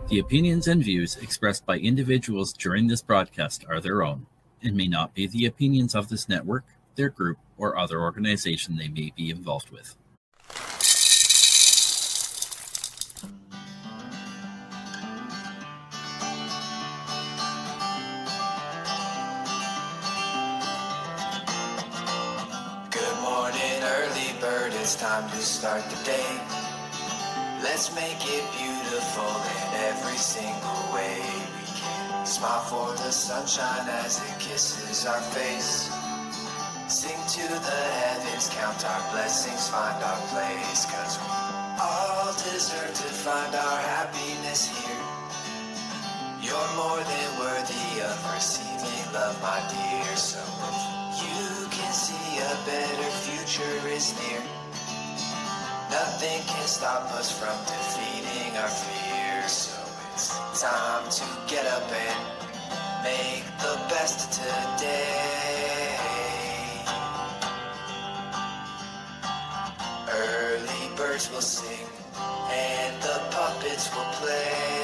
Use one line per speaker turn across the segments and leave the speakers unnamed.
The opinions and views expressed by individuals during this broadcast are their own and may not be the opinions of this network, their group, or other organization they may be involved with.
Good morning, early bird, it's time to start the day. Let's make it beautiful in every single way we can. Smile for the sunshine as it kisses our face. Sing to the heavens, count our blessings, find our place. 'Cause we all deserve to find our happiness here. You're more than worthy of receiving love, my dear. So if you can see a better future is near, nothing can stop us from defeating our fears. So it's time to get up and make the best of today. Early birds will sing and the puppets will play.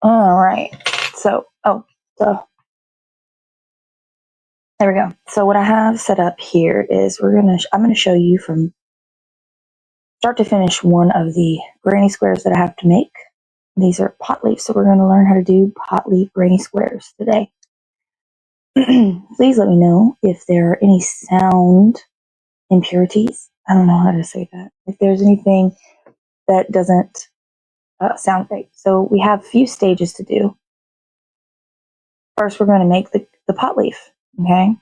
All right. So, there we go. So what I have set up here is I'm gonna show you from start to finish one of the granny squares that I have to make. These are pot leaves, so we're going to learn how to do pot leaf granny squares today. Please let me know if there are any sound impurities. I don't know how to say that. If there's anything that doesn't sound great. So we have a few stages to do. First, we're going to make the pot leaf. Okay.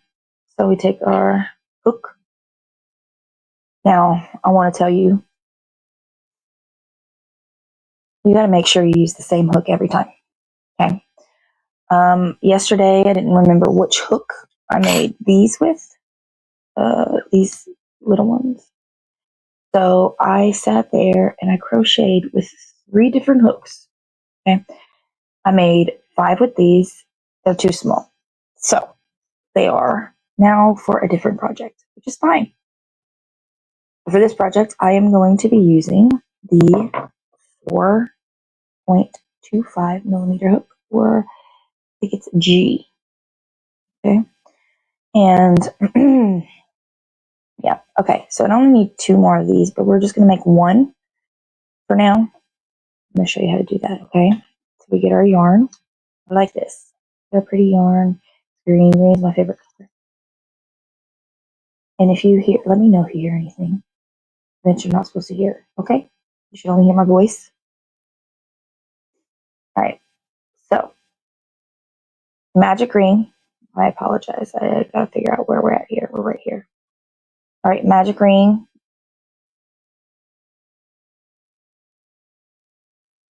So we take our hook. Now, I want to tell you, you got to make sure you use the same hook every time. Okay. Yesterday, I didn't remember which hook I made these with, these little ones. So I sat there and I crocheted with 3 different hooks. Okay. I made 5 with these. They're too small. So they are now for a different project, which is fine. For this project, I am going to be using the 4.25 millimeter hook, or I think it's G. Okay. And yeah, okay. So I only need 2 more of these, but we're just going to make 1 for now. I'm going to show you how to do that, okay? So we get our yarn. I like this. They're pretty yarn. Green is my favorite color. And if you hear, let me know if you hear anything that you're not supposed to hear, okay? You should only hear my voice. All right. So, magic ring. I apologize. I got to figure out where we're at here. We're right here. All right, magic ring.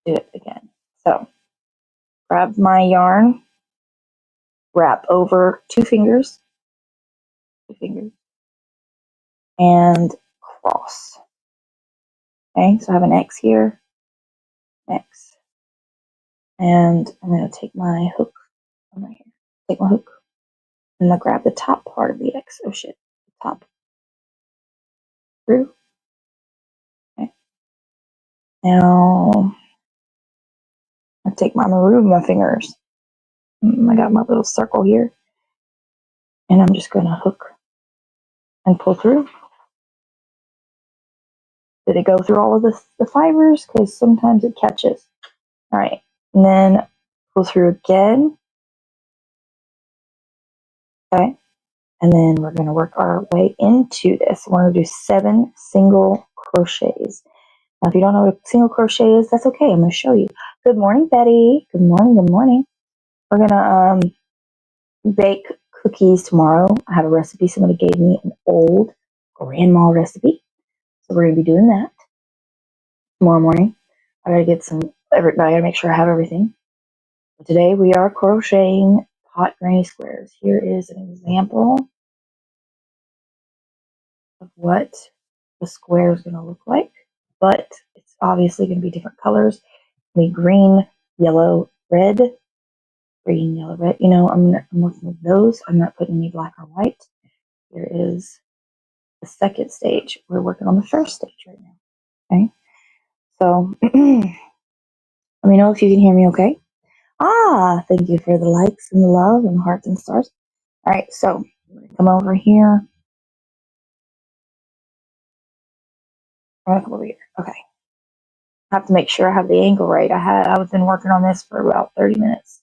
Do it again. So, grab my yarn, wrap over 2 fingers, and cross. Okay, so I have an X here, X. And I'm going to take my hook. I'm right here. Take my hook. I'm going to grab the top part of the X. Oh shit. The top. Through. Okay. Now, I take my remove my fingers. I got my little circle here, and I'm just going to hook and pull through. Did it go through all of the fibers? Because sometimes it catches. All right, and then pull through again. Okay, and then we're going to work our way into this. We're going to do 7 single crochets. Now, if you don't know what a single crochet is, that's okay. I'm going to show you. Good morning, Betty. Good morning. Good morning. We're going to bake cookies tomorrow. I have a recipe. Somebody gave me an old grandma recipe. So we're going to be doing that tomorrow morning. I got to get I got to make sure I have everything. But today we are crocheting pot granny squares. Here is an example of what the square is going to look like. But it's obviously going to be different colors. Be green, yellow, red. Green, yellow, red. You know, I'm working with those. I'm not putting any black or white. Here is the second stage. We're working on the first stage right now. Okay. So let me know if you can hear me okay. Thank you for the likes and the love and the hearts and stars. All right, so come over here. I'm gonna come over here. Okay. I have to make sure I have the angle right. I've been working on this for about 30 minutes.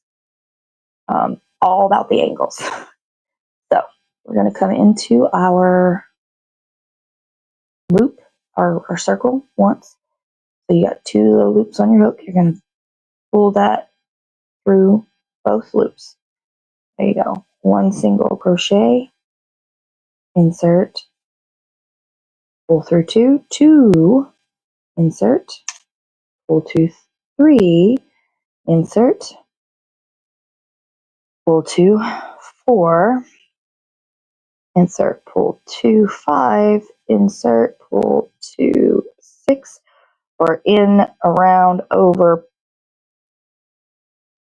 All about the angles. So we're gonna come into our loop, our circle once. So you got 2 little loops on your hook. You're gonna pull that through both loops. There you go. 1 single crochet, insert, pull through 2, 2, insert, pull 2, 3, insert, pull 2, 4, insert, pull 2, 5, insert, pull 2, 6, or in, around, over,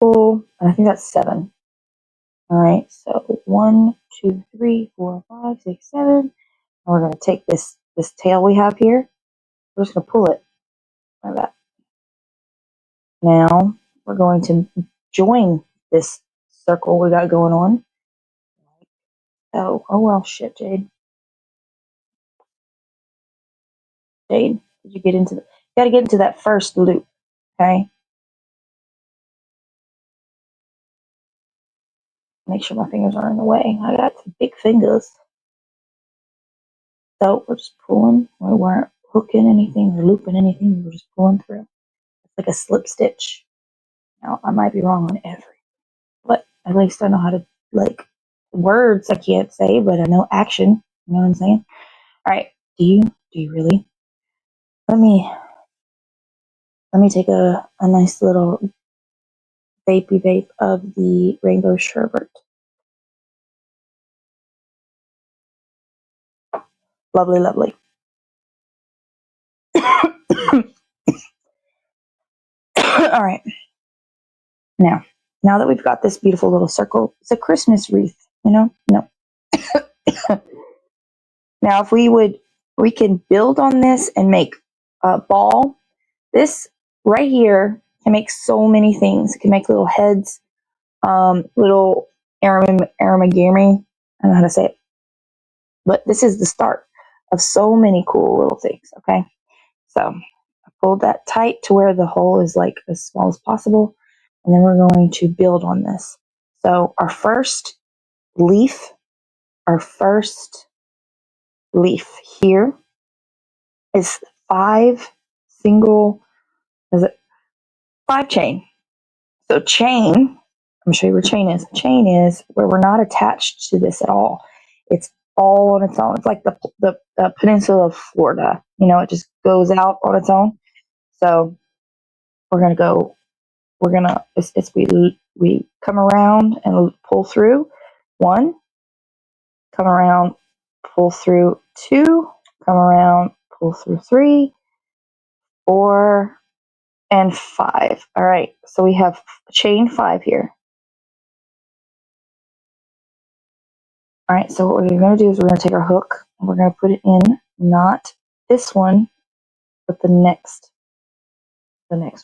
pull, and I think that's 7. All right, so 1, 2, 3, 4, 5, 6, 7. And we're going to take this tail we have here. We're just going to pull it like that. Now we're going to join this circle we got going on. Oh well, shit, Jade. Jade, did you get into you got to get into that first loop, okay? Make sure my fingers aren't in the way. I got some big fingers. So we're just pulling. We weren't hooking anything or looping anything. We're just pulling through. It's like a slip stitch. Now, I might be wrong on every, but at least I know how to, like, words I can't say, but I know action. You know what I'm saying? All right. Do you really? Let me take a nice little vapey vape of the rainbow sherbet. Lovely, lovely. All right. Now that we've got this beautiful little circle, it's a Christmas wreath, you know? No. Now, if we can build on this and make a ball. This right here can make so many things. It can make little heads, little aramagami. I don't know how to say it. But this is the start of so many cool little things, okay? So I pulled that tight to where the hole is like as small as possible. And then we're going to build on this. So our first leaf here is 5 chain. So chain, I'm gonna show you where chain is. Chain is where we're not attached to this at all. It's all on its own. It's like the peninsula of Florida. You know, it just goes out on its own. So we're gonna we come around and pull through 1, come around, pull through 2, come around, pull through 3, 4, and 5. All right, so we have chain 5 here. All right, so what we're going to do is we're going to take our hook and we're going to put it in, not this one, but the next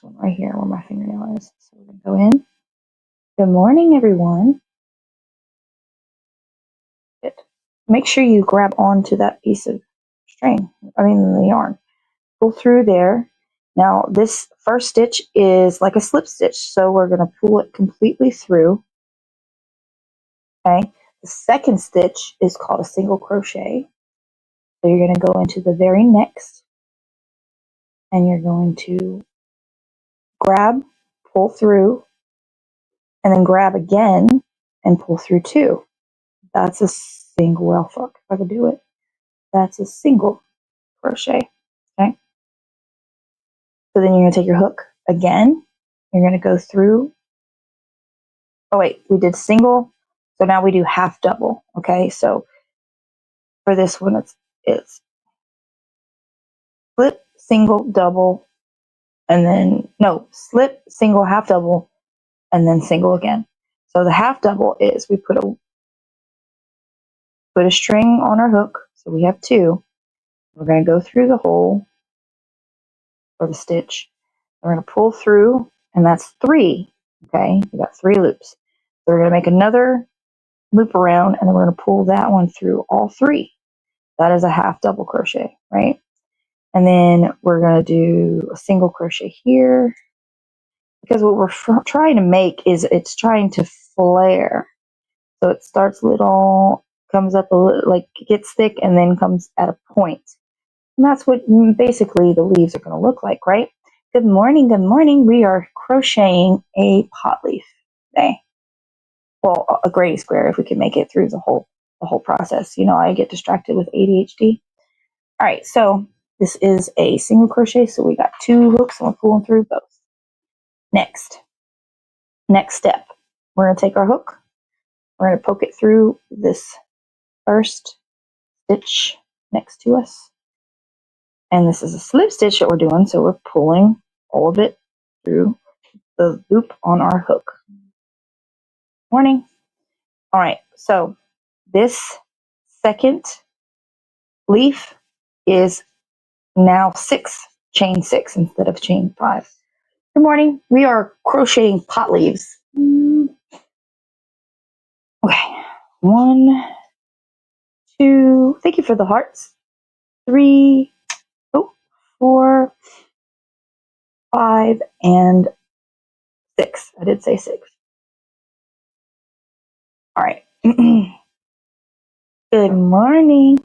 one right here where my fingernail is. So we're going to go in, Good morning, everyone. Good. Make sure you grab onto that piece of string, the yarn. Pull through there. Now, this first stitch is like a slip stitch, so we're going to pull it completely through. Okay. The second stitch is called a single crochet. So you're going to go into the very next, and you're going to grab, pull through, and then grab again and pull through two. That's a single, well, fuck, if I could do it. That's a single crochet. Okay. So then you're going to take your hook again. You're going to go through. Oh, wait, we did single. So now we do half double. Okay. So for this one, it's slip, single, double, and then, no, slip, single, half double, and then single again. So the half double is we put a string on our hook. So we have two. We're going to go through the hole or the stitch. We're going to pull through, and that's three. Okay, we got three loops. So we're going to make another loop around, and then we're going to pull that one through all three. That is a half double crochet, right? And then we're going to do a single crochet here, because what we're trying to make is it's trying to flare. So it starts little, comes up a little, like it gets thick, and then comes at a point. And that's what basically the leaves are going to look like, right? Good morning, good morning. We are crocheting a pot leaf today. Well, a granny square if we can make it through the whole process. You know, I get distracted with ADHD. All right, so this is a single crochet, so we got two hooks and we're pulling through both. Next step, we're going to take our hook, we're going to poke it through this first stitch next to us. And this is a slip stitch that we're doing, so we're pulling all of it through the loop on our hook. Morning. All right, so this second leaf is now chain six instead of chain 5. Good morning. We are crocheting pot leaves. Okay, 1, 2. Thank you for the hearts. 3, 4, 5, and 6. I did say 6. All right. Good morning.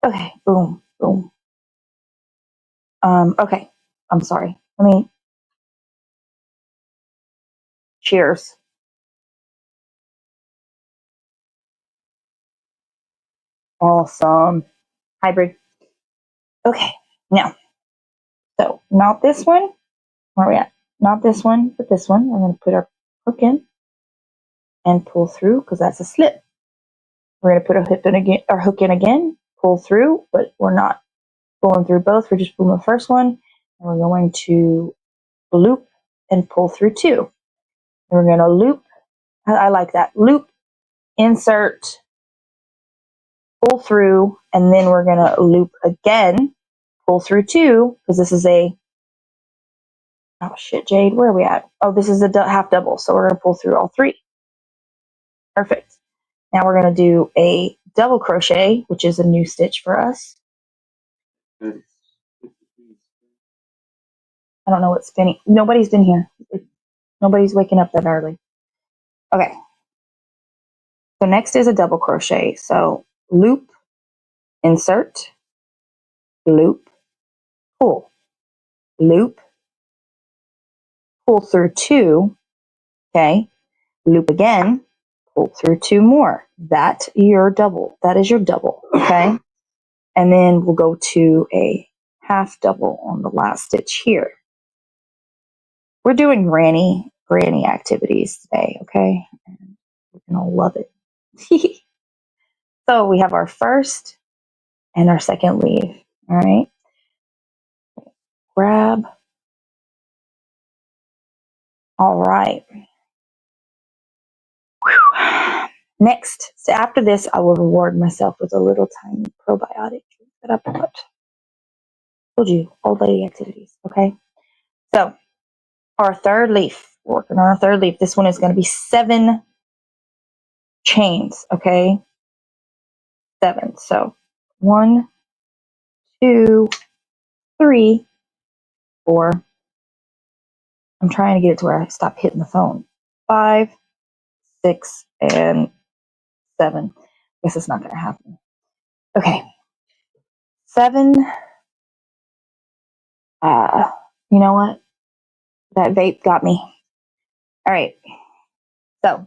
Okay, boom, boom. Okay, I'm sorry. Cheers. Awesome. Hybrid. Okay, now, so not this one. Where are we at? Not this one, but this one. We're going to put our hook in and pull through because that's a slip. We're going to put our hook in again, pull through, but we're not pulling through both. We're just pulling the first one, and we're going to loop and pull through two. And we're going to loop. I like that. Loop, insert, pull through, and then we're going to loop again, pull through two, because this is oh shit, Jade, where are we at? Oh, this is a half double, so we're going to pull through all three. Perfect. Now we're going to do a double crochet, which is a new stitch for us. I don't know what's spinning. Nobody's been here. Nobody's waking up that early. Okay. So next is a double crochet. So loop, insert, loop, pull, loop, pull through two. Okay. Loop again, pull through two more. That is your double. Okay. And then we'll go to a half double on the last stitch here. We're doing granny activities today, okay? And you're gonna love it. So we have our first and our second leaf. All right. Grab. All right. Whew. Next, so after this, I will reward myself with a little tiny probiotic that I bought. Told you, old lady activities, okay? So our third leaf, we're working on our third leaf. This one is going to be 7 chains, okay? 7. So 1, 2, 3, 4. I'm trying to get it to where I stop hitting the phone. 5, 6, and 7. Guess it's not going to happen. Okay. 7. You know what? That vape got me. All right. So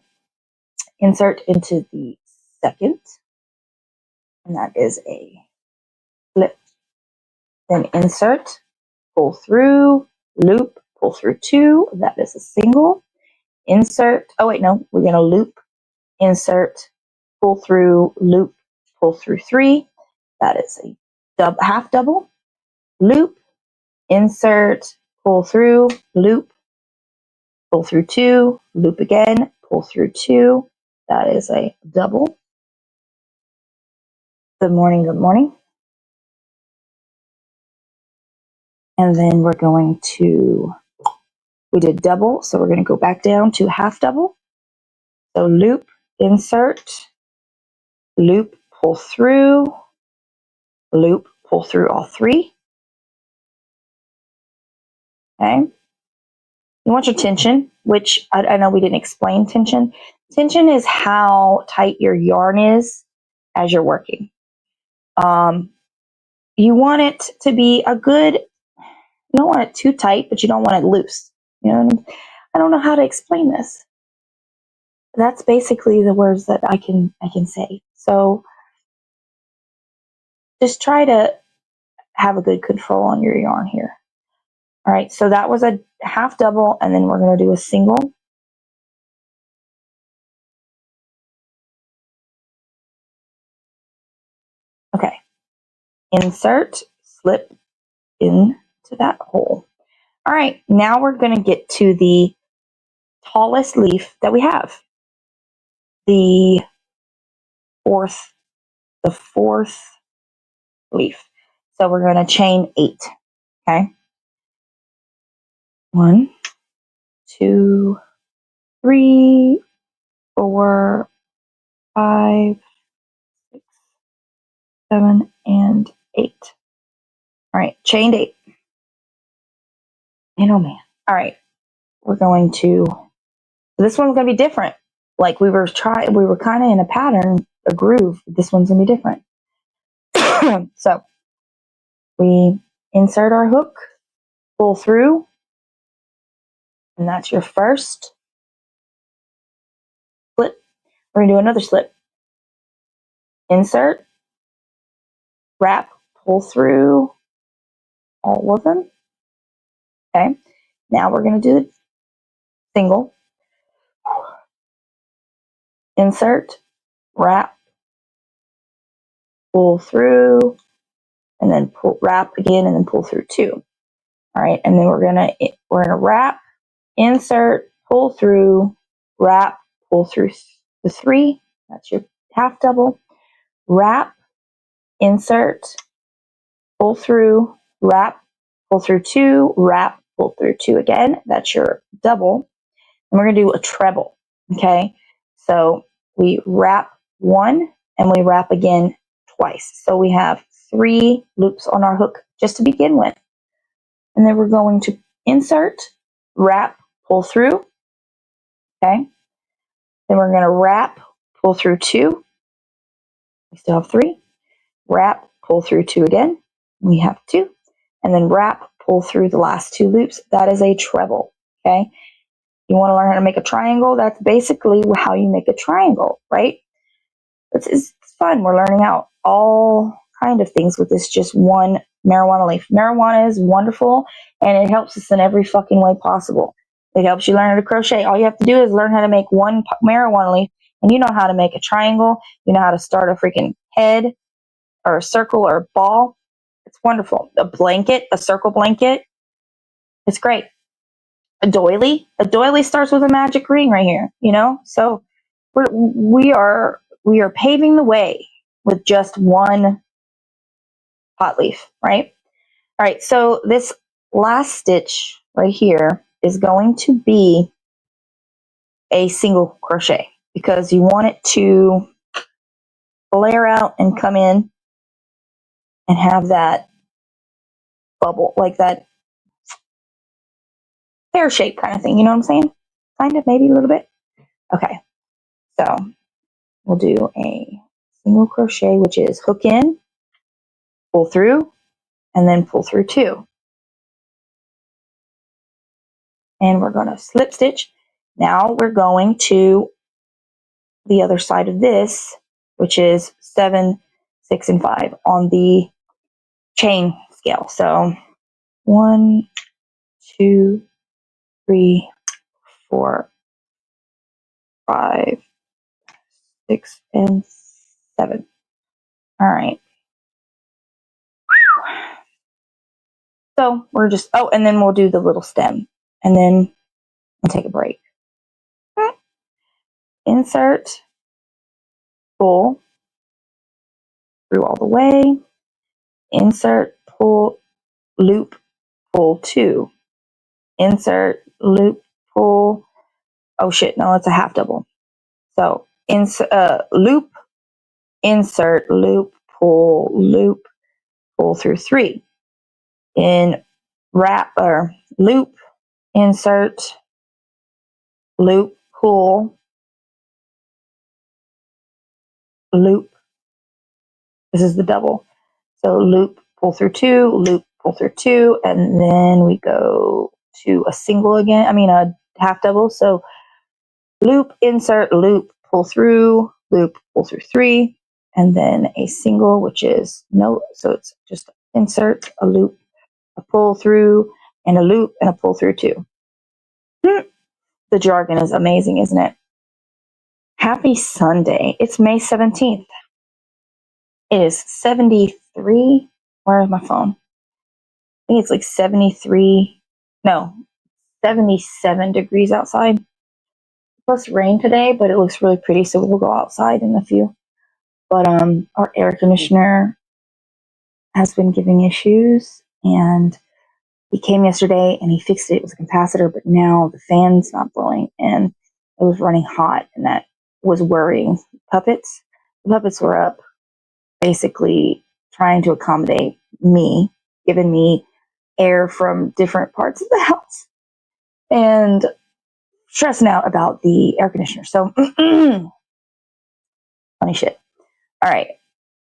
insert into the second, and that is a flip. Then insert, pull through, loop, pull through 2. That is a single. Insert. Oh wait, no. We're gonna loop, insert, pull through, loop, pull through 3. That is a half double. Loop, insert, pull through, loop, pull through 2, loop again, pull through 2. That is a double. Good morning, good morning. And then we're going to, we did double, so we're going to go back down to half double. So loop, insert, loop, pull through, loop, pull through all 3. Okay. You want your tension, which I know we didn't explain tension. Tension is how tight your yarn is as you're working. You want it to be a good, you don't want it too tight, but you don't want it loose. You know what I mean? I don't know how to explain this. That's basically the words that I can say. So just try to have a good control on your yarn here. All right, so that was a half double, and then we're going to do a single. Okay, insert, slip into that hole. All right, now we're going to get to the tallest leaf that we have. The fourth leaf. So we're going to chain 8. Okay. 1, 2, 3, 4, 5, 6, 7, and 8. All right, chained 8. And oh man. All right, we're going to. This one's going to be different. Like we were kind of in a pattern, a groove. This one's going to be different. So we insert our hook, pull through, and that's your first slip. We're going to do another slip. Insert, wrap, pull through all of them. Okay. Now we're going to do the single. Insert, wrap, pull through, and then pull, wrap again, and then pull through 2. All right, and then we're gonna wrap, insert, pull through, wrap, pull through the 3. That's your half double. Wrap, insert, pull through, wrap, pull through 2, wrap, pull through 2 again. That's your double. And we're gonna do a treble. Okay, so we wrap 1 and we wrap again twice. So we have 3 loops on our hook just to begin with. And then we're going to insert, wrap, pull through. Okay. Then we're going to wrap, pull through 2. We still have 3. Wrap, pull through 2 again. We have 2. And then wrap, pull through the last 2 loops. That is a treble. Okay. You want to learn how to make a triangle? That's basically how you make a triangle, right? It's fun. We're learning out all kind of things with this just one marijuana leaf. Marijuana is wonderful, and it helps us in every fucking way possible. It helps you learn how to crochet. All you have to do is learn how to make one marijuana leaf, and you know how to make a triangle. You know how to start a freaking head or a circle or a ball. It's wonderful. A blanket, a circle blanket. It's great. A doily starts with a magic ring right here, you know? So we are paving the way with just one pot leaf, right? All right, so this last stitch right here is going to be a single crochet because you want it to flare out and come in and have that bubble, like that pear shape kind of thing. You know what I'm saying? Kind of, maybe a little bit. Okay, so we'll do a single crochet, which is hook in, pull through, and then pull through 2. And we're going to slip stitch. Now we're going to the other side of this, which is 7, 6, and 5 on the chain scale. So 1, 2, 3, 4, 5, 6, and 7. All right. So we're just, oh, and then we'll do the little stem, and then we'll take a break. Insert, pull through all the way, insert, pull, loop, pull 2, insert, loop, pull, oh shit, no, it's a half double. So loop, insert, loop, pull through 3. In wrap or loop, insert, loop, pull, loop. This is the double. So loop, pull through 2, loop, pull through 2, and then we go to a single again. I mean a half double. So loop, insert, loop, pull through 3, and then a single, which is no. So it's just insert, a loop, a pull through, and a loop, and a pull through 2. The jargon is amazing, isn't it? Happy Sunday. It's May 17th. It is 73. Where is my phone? I think it's like 73. No, 77 degrees outside. Plus rain today, but it looks really pretty, so we'll go outside in a few. But our air conditioner has been giving issues, and he came yesterday and he fixed it. It was a capacitor, but now the fan's not blowing and it was running hot, and that was worrying puppets. The puppets were up basically trying to accommodate me, giving me air from different parts of the house and stressing out about the air conditioner. So funny shit. All right.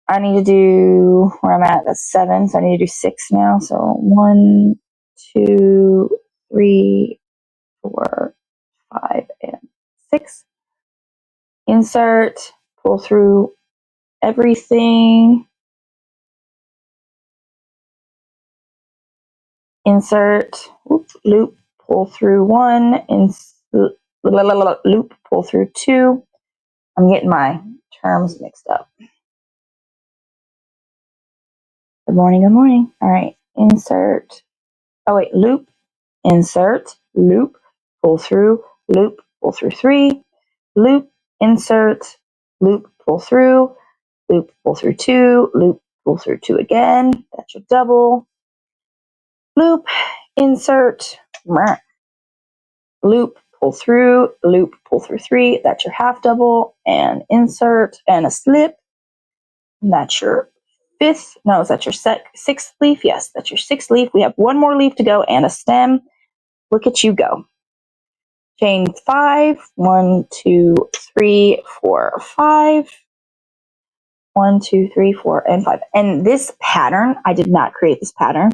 I need to do where I'm at. That's 7. So I need to do 6 now. So 1, 2, 3, 4, 5, and 6. Insert, pull through everything. Insert, loop, pull through 1. Loop, pull through 2. I'm getting my terms mixed up. Good morning, good morning. All right, insert. Oh, wait, loop, insert, loop, pull through 3. Loop, insert, loop, pull through 2, loop, pull through 2 again. That's your double. Loop, insert, loop, pull through 3. That's your half double, and insert, and a slip. And that's your 5th. No, is that your 6th leaf? Yes, that's your 6th leaf. We have 1 more leaf to go and a stem. Look at you go. Chain 5. 1, 2, 3, 4, 5. 1, 2, 3, 4, and 5. And this pattern, I did not create this pattern.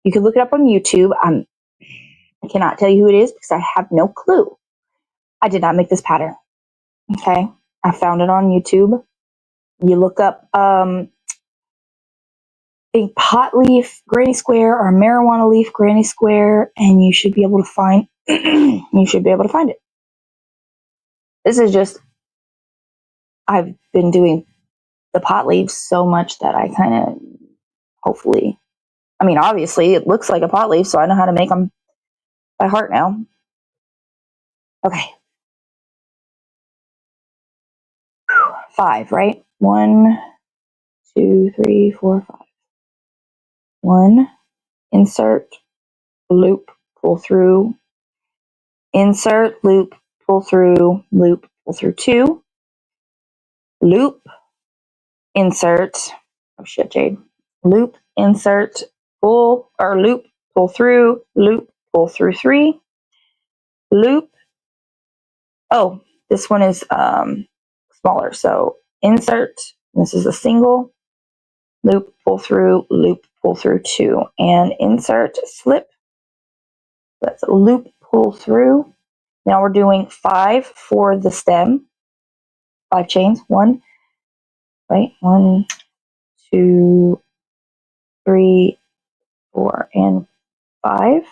You can look it up on YouTube. I cannot tell you who it is because I have no clue. I did not make this pattern. Okay, I found it on YouTube. You look up a pot leaf granny square or a marijuana leaf granny square, and you should be able to find. You should be able to find it. This is just. I've been doing the pot leaves so much that I kind of, hopefully, I mean, obviously it looks like a pot leaf, so I know how to make them by heart now. Okay. 5, right? 1, 2, 3, 4, 5. 1, insert, loop, pull through, insert, loop, pull through, loop, pull through 2, loop, insert, oh shit, Jade, loop, insert, pull, or loop, pull through, loop, pull through 3, loop, oh, this one is smaller, so insert, this is a single, loop, pull through, loop, pull through 2, and insert, slip, that's a loop, pull through. Now we're doing 5 for the stem, 5 chains, 1, right, 1, 2, 3, 4, and 5.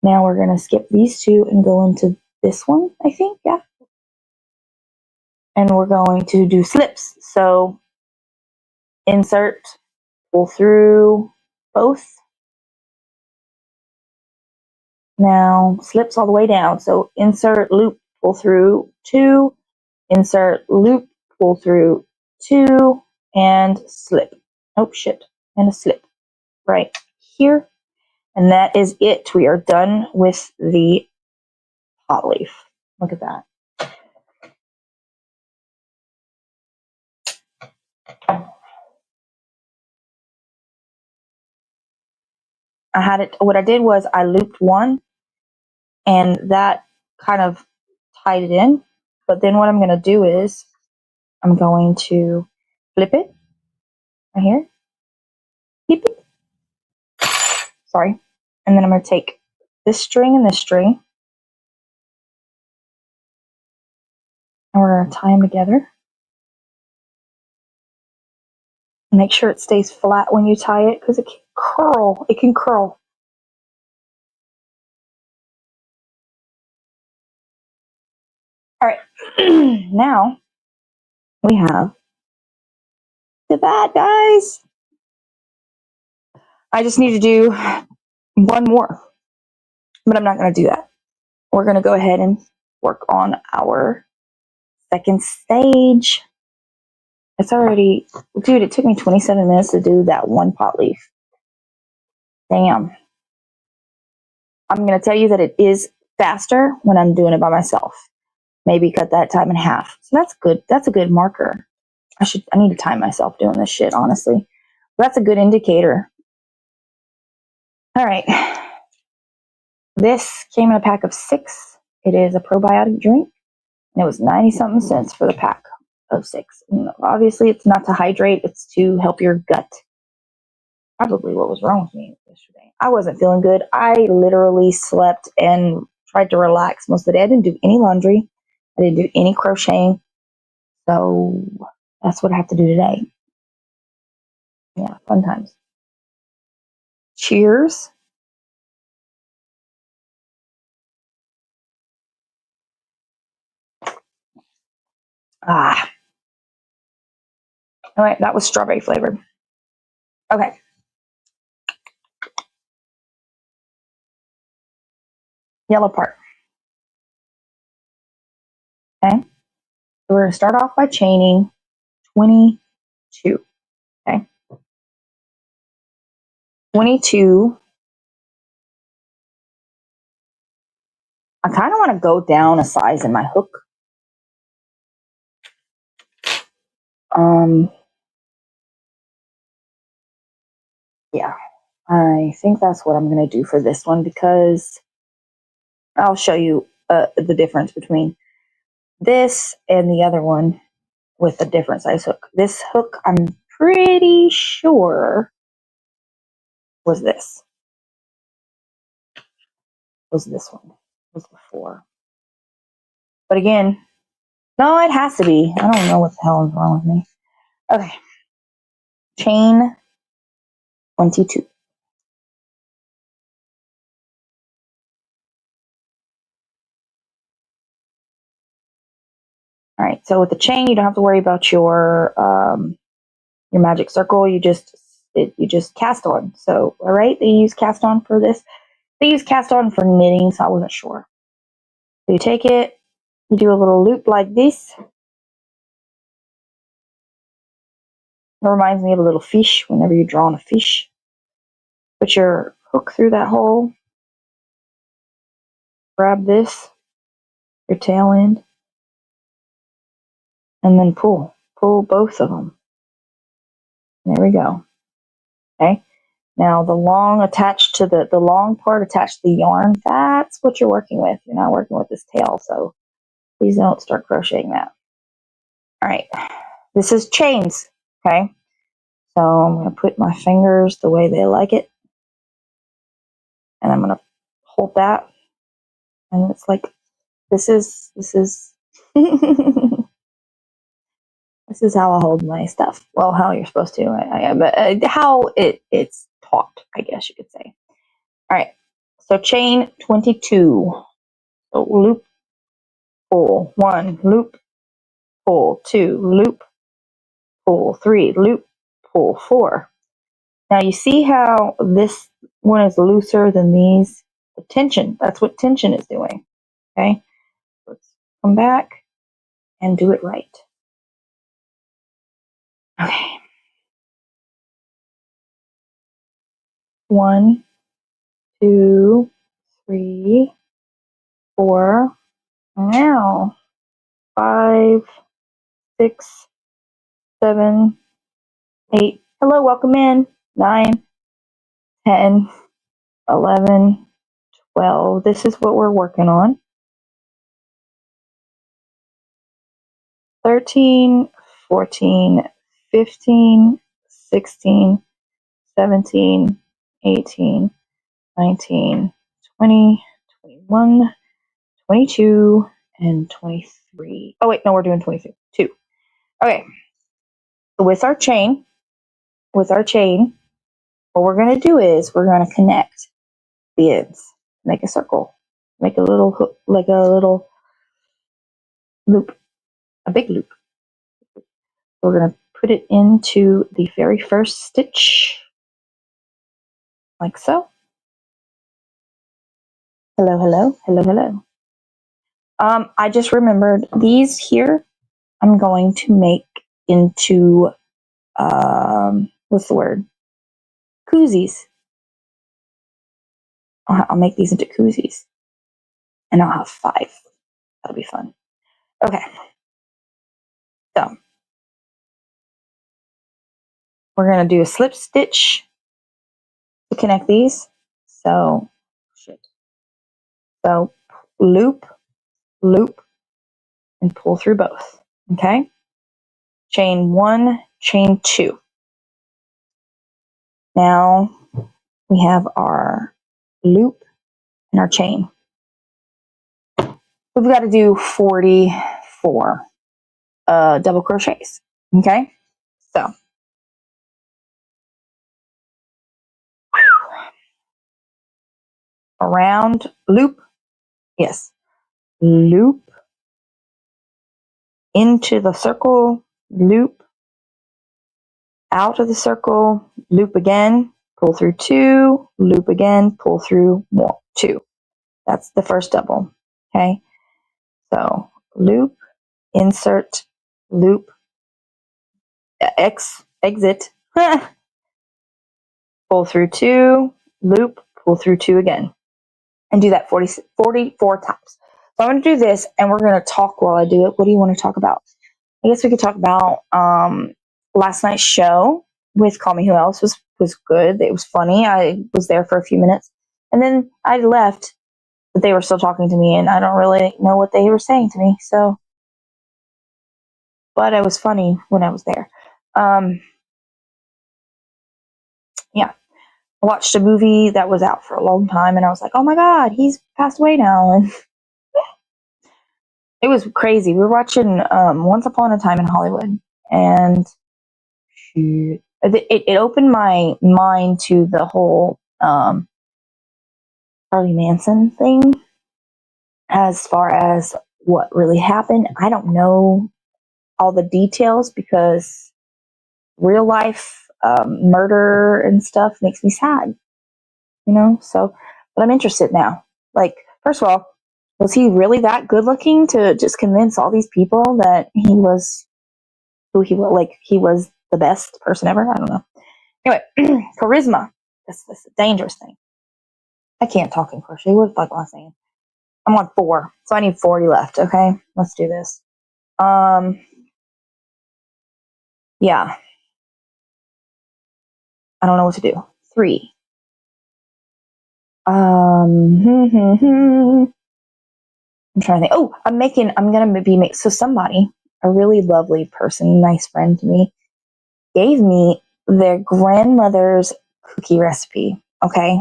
Now we're going to skip these 2 and go into this one, I think, yeah. And we're going to do slips. So insert, pull through both. Now slips all the way down. So insert, loop, pull through 2, insert, loop, pull through 2, and slip. Oh shit, and a slip right here. And that is it. We are done with the pot leaf. Look at that. I had it, what I did was I looped one and that kind of tied it in. But then what I'm going to do is I'm going to flip it right here. Flip it. Sorry. And then I'm going to take this string and this string. And we're going to tie them together. Make sure it stays flat when you tie it because it can curl. It can curl. All right. Now we have the bad guys. I just need to do one more, but I'm not going to do that. We're going to go ahead and work on our second stage. It's already, dude, it took me 27 minutes to do that one pot leaf. Damn. I'm going to tell you that it is faster when I'm doing it by myself. Maybe cut that time in half. So that's good. That's a good marker. I need to time myself doing this shit, honestly. That's a good indicator. All right. This came in a pack of 6. It is a probiotic drink. And it was 90-something cents for the pack of 6. And obviously, it's not to hydrate. It's to help your gut. Probably what was wrong with me yesterday. I wasn't feeling good. I literally slept and tried to relax most of the day. I didn't do any laundry. I didn't do any crocheting. So that's what I have to do today. Yeah, fun times. Cheers. Ah. All right, that was strawberry flavored. Okay. Yellow part. Okay. So we're going to start off by chaining 22. Okay. 22. I kind of want to go down a size in my hook. Yeah, I think that's what I'm going to do for this one because I'll show you the difference between this and the other one with a different size hook. This hook, I'm pretty sure was this. Was this one. Was before. But again, no, it has to be. I don't know what the hell is wrong with me. Okay. Chain 22. All right, so with the chain, you don't have to worry about your magic circle. You just cast on. So, all right, they use cast on for this. They use cast on for knitting, so I wasn't sure. So you take it, you do a little loop like this. It reminds me of a little fish. Whenever you're drawing a fish, put your hook through that hole. Grab this. your tail end, and then pull both of them. There we go. Okay. Now the long attached to the long part attached to the yarn, that's what you're working with. You're not working with this tail, so please don't start crocheting that. All right, this is chains, okay? So I'm going to put my fingers the way they like it, and I'm going to hold that, and it's like, this is this is how I hold my stuff. Well, how you're supposed to, but how it's taught, I guess you could say. All right, so chain 22. So loop, pull, 1, loop, pull, 2, loop, pull, 3, loop, pull, 4. Now you see how this one is looser than these? The tension, that's what tension is doing. Okay, let's come back and do it right. Okay. 1, 2, 3, 4. Now 5, 6, 7, 8. Hello, welcome in. 9, 10, 11, 12. This is what we're working on. 13, 14, 15, 16, 17, 18, 19, 20, 21, 22, and 23. Oh, wait, no, we're doing 22. Okay. So with our chain, what we're going to do is we're going to connect the ends, make a circle, make a little hook, like a little loop, a big loop. We're going to put it into the very first stitch, like so. Hello, hello, hello, hello. I just remembered these here I'm going to make into, what's the word? Koozies. I'll make these into koozies. And I'll have 5. That'll be fun. Okay. So, we're going to do a slip stitch to connect these. So, So, loop, loop, and pull through both. Okay? Chain 1, chain 2. Now, we have our loop and our chain. We've got to do 44 double crochets. Okay? So, around, loop, yes, loop, into the circle, loop, out of the circle, loop again, pull through 2, loop again, pull through 2. That's the first double. Okay? So, loop, insert, loop, exit, pull through 2, loop, pull through 2 again. And do that 44 times. So I'm going to do this, and we're going to talk while I do it. What do you want to talk about? I guess we could talk about last night's show with Call Me Who Else was good. It was funny. I was there for a few minutes. And then I left, but they were still talking to me, and I don't really know what they were saying to me. So, but it was funny when I was there. Yeah. I watched a movie that was out for a long time, and I was like, oh my God, he's passed away now. And it was crazy. We were watching Once Upon a Time in Hollywood, and it opened my mind to the whole Charlie Manson thing as far as what really happened. I don't know all the details because real life murder and stuff makes me sad, so, but I'm interested now. Like, first of all, was he really that good looking to just convince all these people that he was who he was, like he was the best person ever? I don't know. Anyway, charisma. That's a dangerous thing. I can't talk in crochet. What the fuck was I saying? I'm on 4, so I need 40 left. Okay, let's do this. Yeah. I don't know what to do. 3. I'm trying to think. Oh, I'm gonna be so somebody, a really lovely person, nice friend to me, gave me their grandmother's cookie recipe. Okay.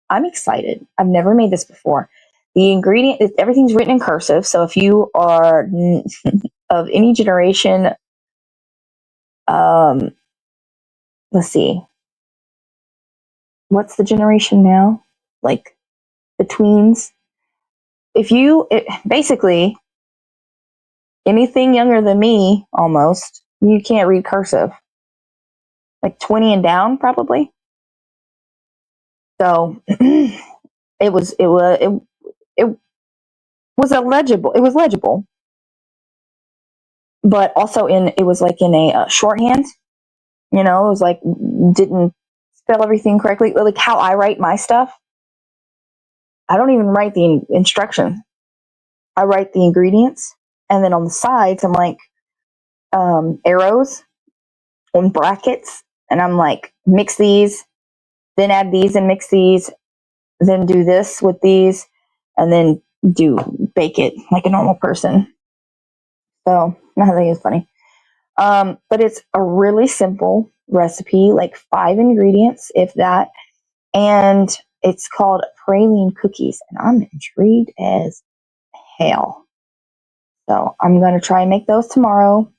I'm excited. I've never made this before. The ingredient, everything's written in cursive. So if you are of any generation, let's see, what's the generation now? Like the tweens. Basically anything younger than me, almost, you can't read cursive. Like 20 and down, probably. So it was illegible. It was legible, but also it was like in a shorthand. You know, it was like didn't spell everything correctly. Like how I write my stuff, I don't even write the instructions. I write the ingredients, and then on the sides, I'm like arrows and brackets, and I'm like mix these, then add these and mix these, then do this with these, and then bake it like a normal person. So I think it's funny. But it's a really simple recipe, like 5 ingredients, if that. And it's called praline cookies. And I'm intrigued as hell. So I'm going to try and make those tomorrow.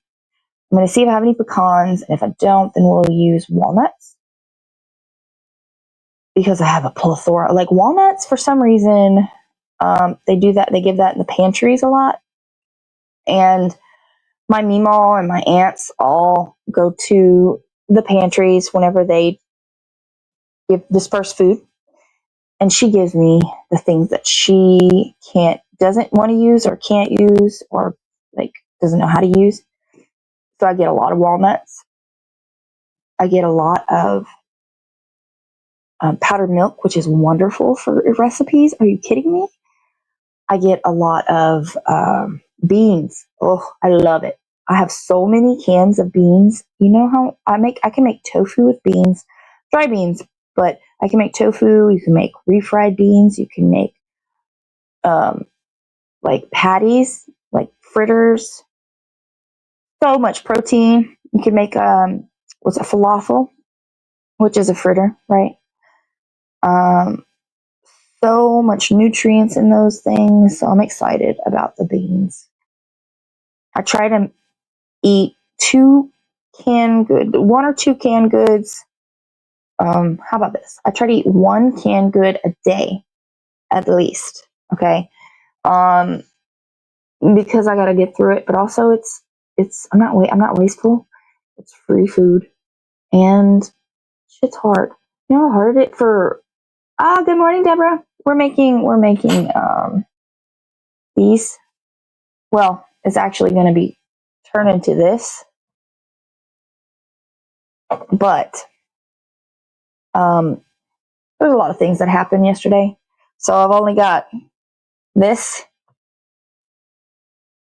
I'm going to see if I have any pecans. And if I don't, then we'll use walnuts. Because I have a plethora. Like walnuts, for some reason, they do that. They give that in the pantries a lot. And my meemaw and my aunts all go to the pantries whenever they disperse food, and she gives me the things that she doesn't want to use or can't use or like doesn't know how to use. So I get a lot of walnuts. I get a lot of powdered milk, which is wonderful for recipes. Are you kidding me? I get a lot of beans. Oh, I love it. I have so many cans of beans. You know how I can make tofu with beans, dry beans, but I can make tofu. You can make refried beans. You can make like patties, like fritters. So much protein. You can make what's a falafel, which is a fritter, right? So much nutrients in those things. So I'm excited about the beans. I try to eat 1 or 2 canned goods. How about this? I try to eat 1 canned good a day, at least. Okay. Because I gotta get through it, but also I'm not wasteful. It's free food, and shit's hard. You know how hard it for. Good morning, Deborah. We're making these. Well, it's actually going to be turned into this, but there's a lot of things that happened yesterday, so I've only got this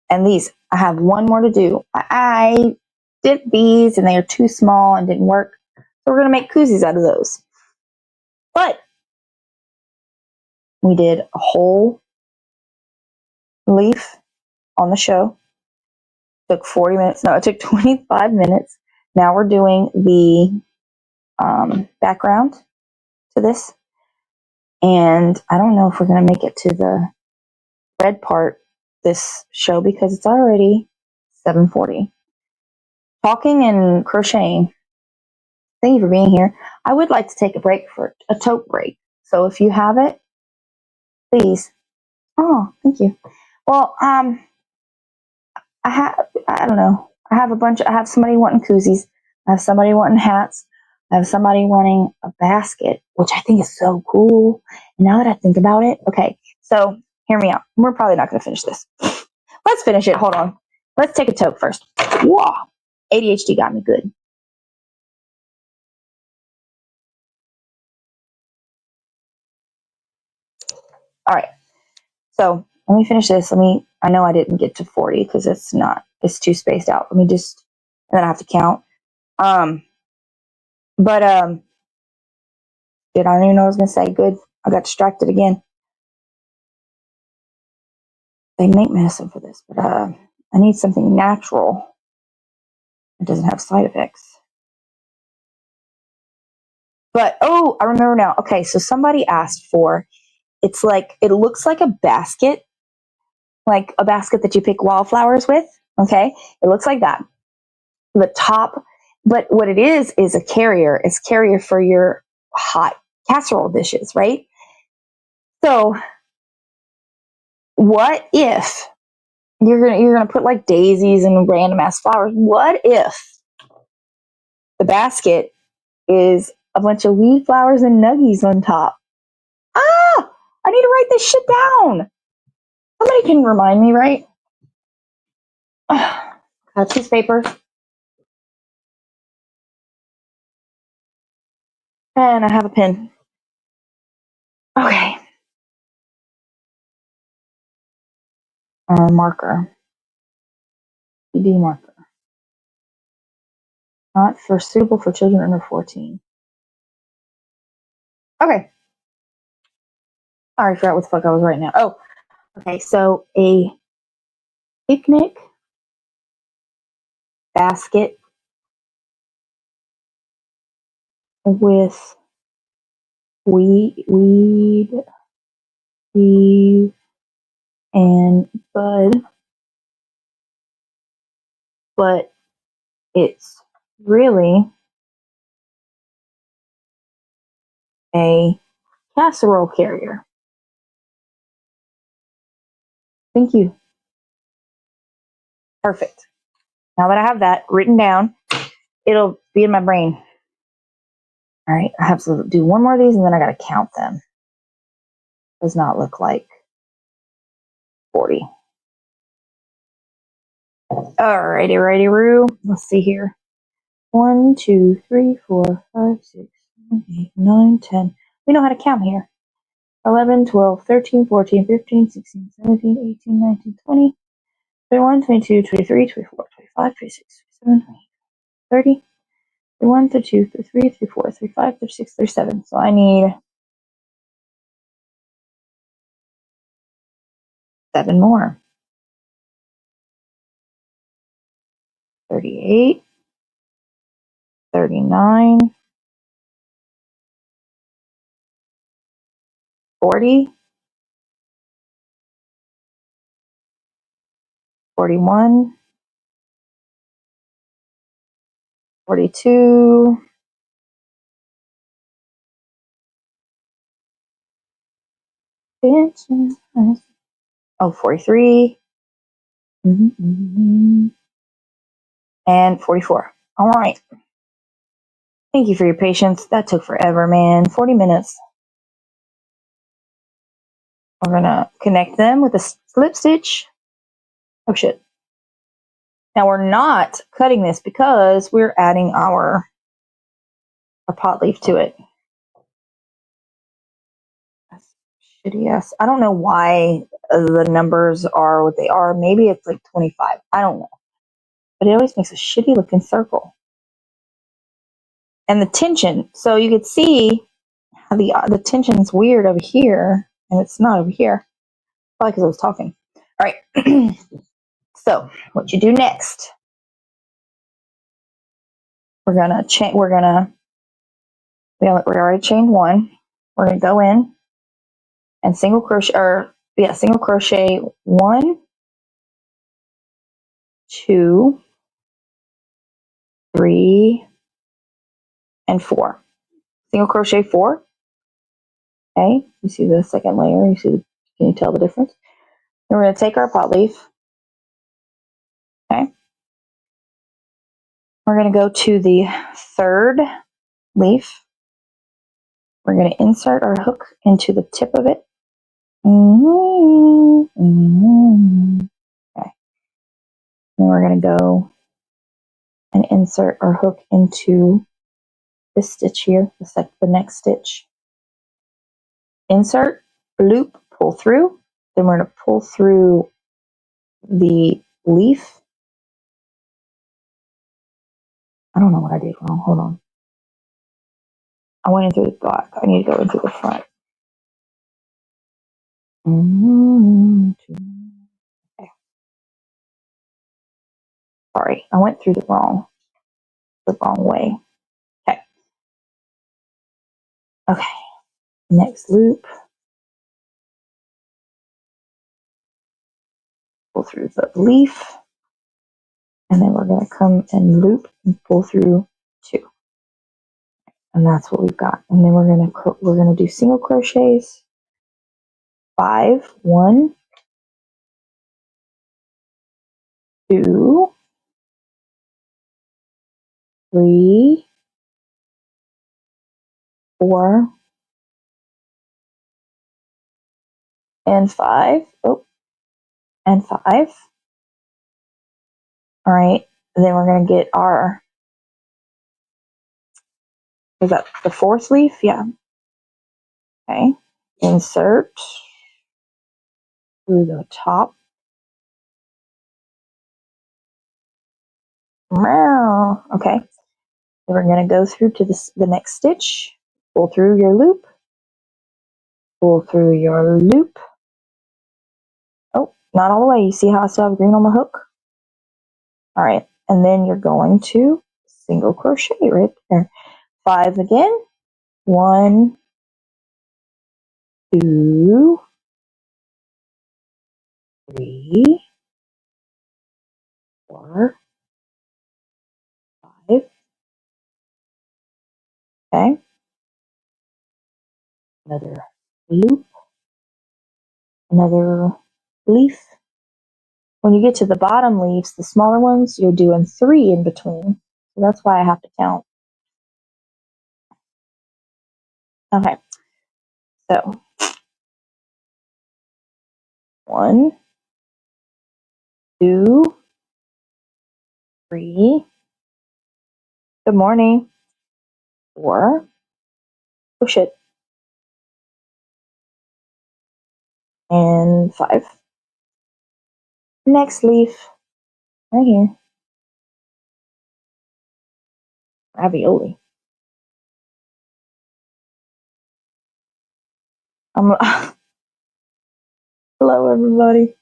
and these. I have 1 more to do. I did these and they are too small and didn't work, so we're going to make koozies out of those. But we did a whole leaf on the show. It took 40 minutes. No, it took 25 minutes. Now we're doing the background to this. And I don't know if we're going to make it to the red part this show because it's already 7:40. Talking and crocheting. Thank you for being here. I would like to take a break for a tote break. So if you have it, please. Oh, thank you. Well, I don't know. I have somebody wanting koozies. I have somebody wanting hats. I have somebody wanting a basket, which I think is so cool. And now that I think about it, okay, so hear me out. We're probably not going to finish this. Let's finish it. Hold on. Let's take a toke first. Whoa. ADHD got me good. All right. So let me finish this. I know I didn't get to 40 because it's too spaced out. And then I have to count. But I don't even know what I was going to say. Good. I got distracted again. They make medicine for this, but I need something natural. It doesn't have side effects. But, I remember now. Okay, so somebody asked for, it looks like a basket that you pick wildflowers with. Okay, it looks like that. The top, but what it is a carrier. It's carrier for your hot casserole dishes, right? So, what if you're gonna put like daisies and random ass flowers? What if the basket is a bunch of weed flowers and nuggies on top? I need to write this shit down. Somebody can remind me, right? Got piece of paper. And I have a pen. Okay. Marker. PD marker. Not suitable for children under 14. Okay. I already forgot what the fuck I was writing now. Oh, okay. So a picnic basket with weed and bud, but it's really a casserole carrier. Thank you. Perfect. Now that I have that written down, it'll be in my brain. All right, I have to do one more of these and then I got to count them. Does not look like 40. Alrighty, Roo. Let's see here. 1, 2, 3, 4, 5, 6, 7, 8, 9, 10. We know how to count here. 11, 12, 13, 14, 15, 16, 17, 18, 19, 20, 21, 22, 23, 24, 25, 26, 27, 28, 30, 31, 32, 33, 34, 35, 36, 37. So I need 7 more. 38, 39, 40, 41, 42, 43, and 44. All right. Thank you for your patience. That took forever, man. 40 minutes. We're going to connect them with a slip stitch. Oh, shit. Now, we're not cutting this because we're adding our pot leaf to it. That's shitty ass. I don't know why the numbers are what they are. Maybe it's like 25. I don't know. But it always makes a shitty looking circle. And the tension. So you could see how the tension's weird over here. And it's not over here. Probably because I was talking. All right. So what you do next? We're gonna chain. We already chained one. We're gonna go in and single crochet 1, 2, 3, and 4. Single crochet 4. Okay, you see the second layer. Can you tell the difference? Then we're gonna take our pot leaf. Okay. We're going to go to the third leaf. We're going to insert our hook into the tip of it. Okay. Then we're going to go and insert our hook into this stitch here, the next stitch. Insert, loop, pull through. Then we're going to pull through the leaf. I don't know what I did wrong. Hold on. I went in through the back. I need to go in through the front. Okay. Sorry, I went through the wrong way. Okay. Okay. Next loop. Pull through the leaf. And then we're going to come and loop and pull through 2. And that's what we've got. And then we're going to do single crochets. 5, 1, 2, 3, 4, and 5. Oh, and 5. All right. And then we're going to get our, is that the 4th leaf? Yeah. Okay. Insert through the top. Okay. Then we're going to go through to the next stitch. Pull through your loop. Pull through your loop. Oh, not all the way. You see how I still have green on the hook? All right. And then you're going to single crochet right there. 5 again. 1, 2, 3, 4, 5. Okay. Another loop. Another leaf. When you get to the bottom leaves, the smaller ones, you're doing 3 in between. So that's why I have to count. Okay. So 1, 2, 3. Good morning. 4. Push it. And 5. Next leaf. Right here. Ravioli. Hello, everybody.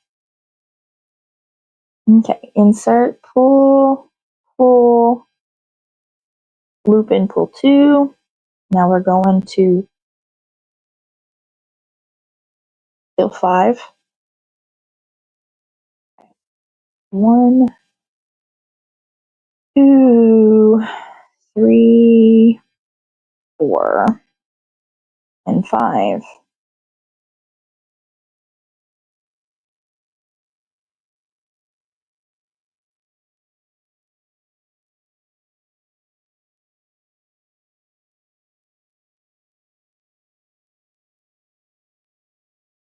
Okay. Insert, pull, pull, loop and pull 2. Now we're going to fill 5. 1, 2, 3, 4, and 5.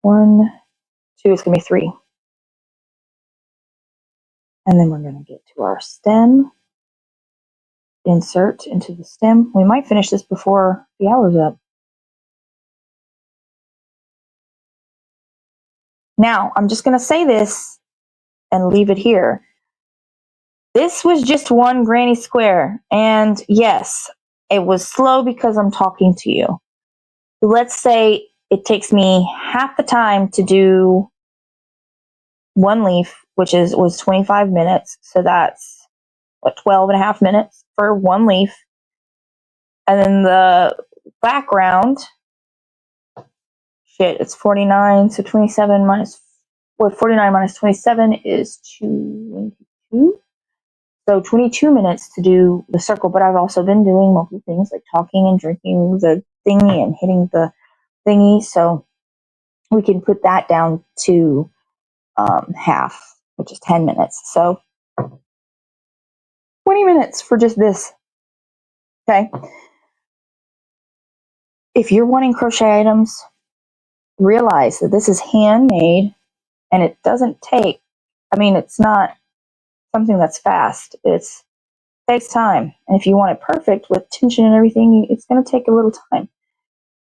One, 2, it's going to be 3. And then we're going to get to our stem. Insert into the stem. We might finish this before the hour's up. Now, I'm just going to say this and leave it here. This was just one granny square. And yes, it was slow because I'm talking to you. Let's say it takes me half the time to do one leaf, which was 25 minutes. So that's 12 and a half minutes for one leaf. And then the background, it's 49. So 27 minus, 49 minus 27 is 22. So 22 minutes to do the circle. But I've also been doing multiple things like talking and drinking the thingy and hitting the thingy. So we can put that down to half, which is 10 minutes. So 20 minutes for just this. Okay. If you're wanting crochet items, realize that this is handmade and it doesn't take, it's not something that's fast. It takes time. And if you want it perfect with tension and everything, it's going to take a little time.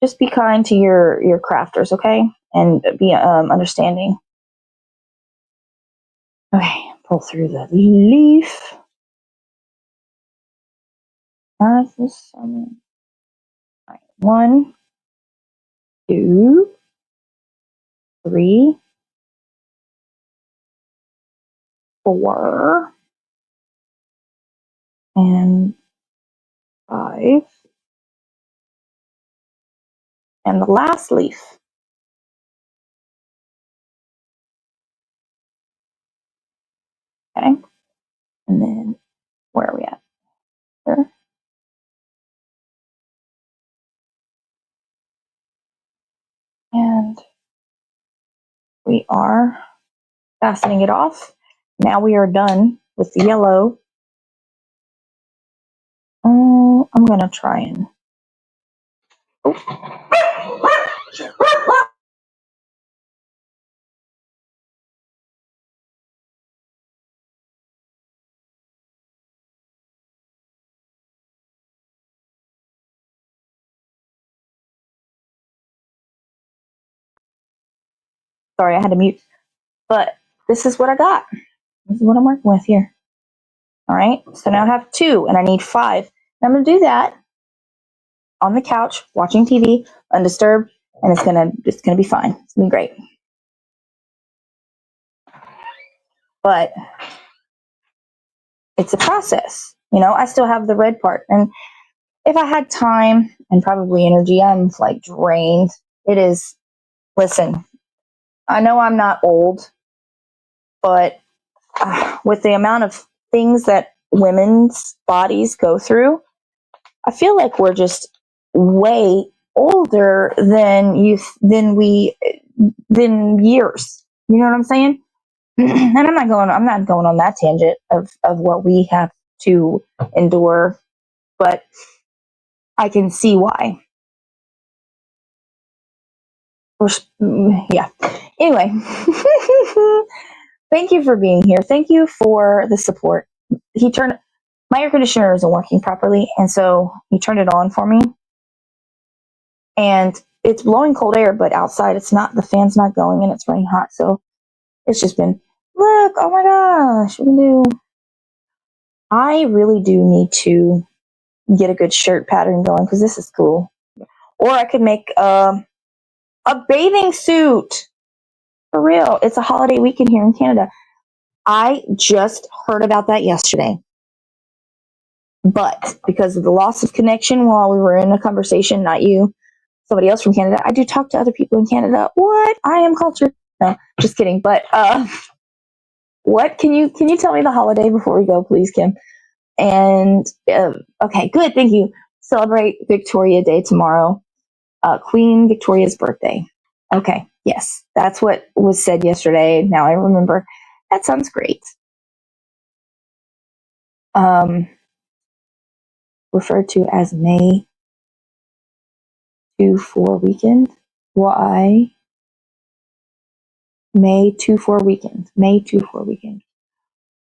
Just be kind to your crafters, okay? and be understanding. Okay, pull through the leaf. That's the summon. All right, 1, 2, 3, 4, and 5. And the last leaf. Okay. And then where are we at? Here. And we are fastening it off. Now we are done with the yellow. I'm going to try and... Oh. Sorry, I had to mute. But this is what I got. This is what I'm working with here. All right. So now I have 2 and I need 5. And I'm going to do that on the couch, watching TV, undisturbed, and it's gonna be fine. It's gonna be great. But it's a process. I still have the red part. And if I had time and probably energy, I'm like drained. It is, listen, I know I'm not old, but with the amount of things that women's bodies go through, I feel like we're just way older than years. You know what I'm saying? And I'm not going on that tangent of what we have to endure, but I can see why. Yeah. Anyway, thank you for being here. Thank you for the support. My air conditioner isn't working properly, and so he turned it on for me. And it's blowing cold air, but outside it's not. The fan's not going, and it's running hot. So it's just been, look, oh my gosh, we can do. I really do need to get a good shirt pattern going because this is cool. Or I could make a bathing suit. For real. It's a holiday weekend here in Canada. I just heard about that yesterday. But because of the loss of connection while we were in a conversation, not you, somebody else from Canada, I do talk to other people in Canada. What? I am cultured. No, just kidding. But what? Can you tell me the holiday before we go, please, Kim? And okay, good. Thank you. Celebrate Victoria Day tomorrow. Queen Victoria's birthday. Okay. Yes. That's what was said yesterday. Now I remember. That sounds great. Referred to as May 2-4 weekend. Why? May 2-4 weekend. May 2-4 weekend.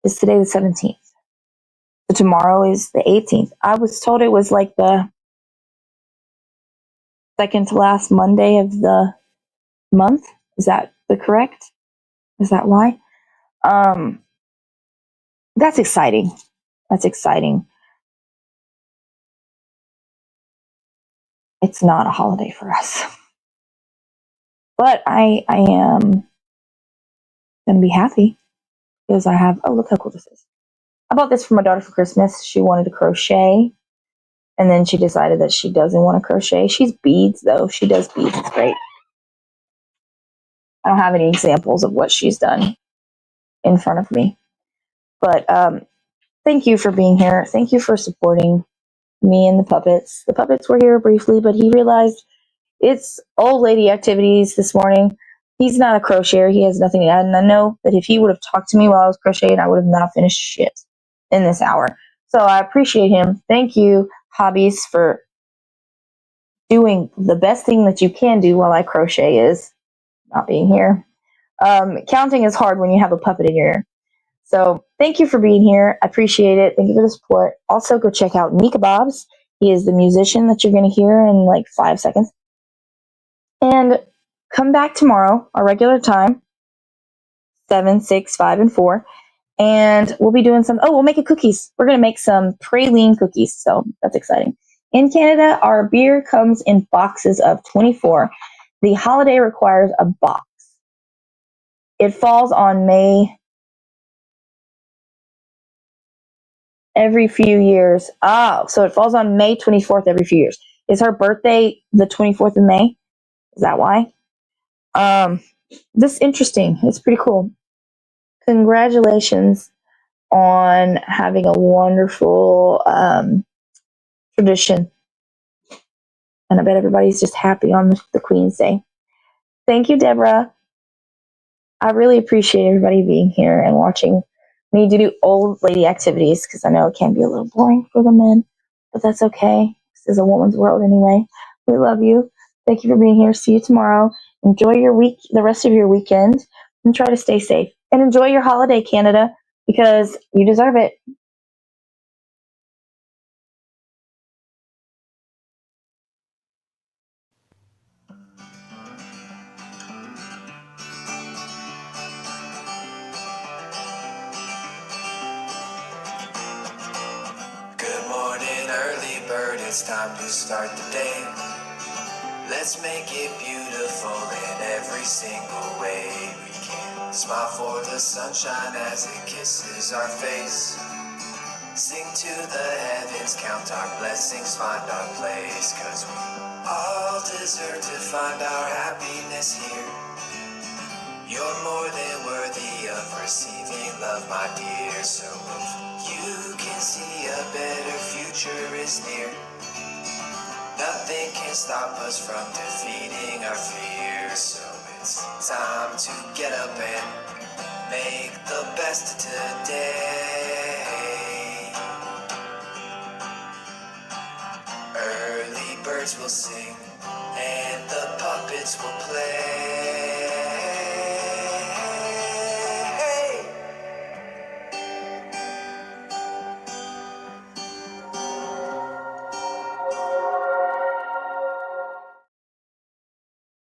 It's today the 17th. So tomorrow is the 18th. I was told it was like the second to last Monday of the month. Is that correct? Is that why? That's exciting. That's exciting. It's not a holiday for us. But I am going to be happy because I have, oh, look how cool this is. I bought this for my daughter for Christmas. She wanted to crochet, and then she decided that she doesn't want to crochet. She's beads, though. She does beads. It's great. I don't have any examples of what she's done in front of me. But thank you for being here. Thank you for supporting me and the puppets. The puppets were here briefly, but he realized it's old lady activities this morning. He's not a crocheter. He has nothing to add. And I know that if he would have talked to me while I was crocheting, I would have not finished shit in this hour. So I appreciate him. Thank you, Hobbies, for doing the best thing that you can do while I crochet is not being here. Counting is hard when you have a puppet in your ear. So thank you for being here. I appreciate it. Thank you for the support. Also, go check out Nika Bobs. He is the musician that you're going to hear in like 5 seconds. And come back tomorrow, our regular time, 7, 6, 5, and 4. And we'll be doing we'll make cookies. We're going to make some praline cookies. So that's exciting. In Canada, our beer comes in boxes of 24. The holiday requires a box. It falls on May every few years. So it falls on May 24th every few years. Is her birthday the 24th of May? Is that why? This is interesting. It's pretty cool. Congratulations on having a wonderful tradition. And I bet everybody's just happy on the Queen's Day. Thank you, Deborah. I really appreciate everybody being here and watching me do old lady activities because I know it can be a little boring for the men, but that's okay. This is a woman's world anyway. We love you. Thank you for being here. See you tomorrow. Enjoy your week, the rest of your weekend, and try to stay safe. And enjoy your holiday, Canada, because you deserve it.
Good morning, early bird, it's time to start the day. Let's make it beautiful in every single way we can. Smile for the sunshine as it kisses our face. Sing to the heavens, count our blessings, find our place. 'Cause we all deserve to find our happiness here. You're more than worthy of receiving love, my dear. So if you can see a better future is near, nothing can stop us from defeating our fears. So it's time to get up and make the best of today. Early birds will sing and the puppets will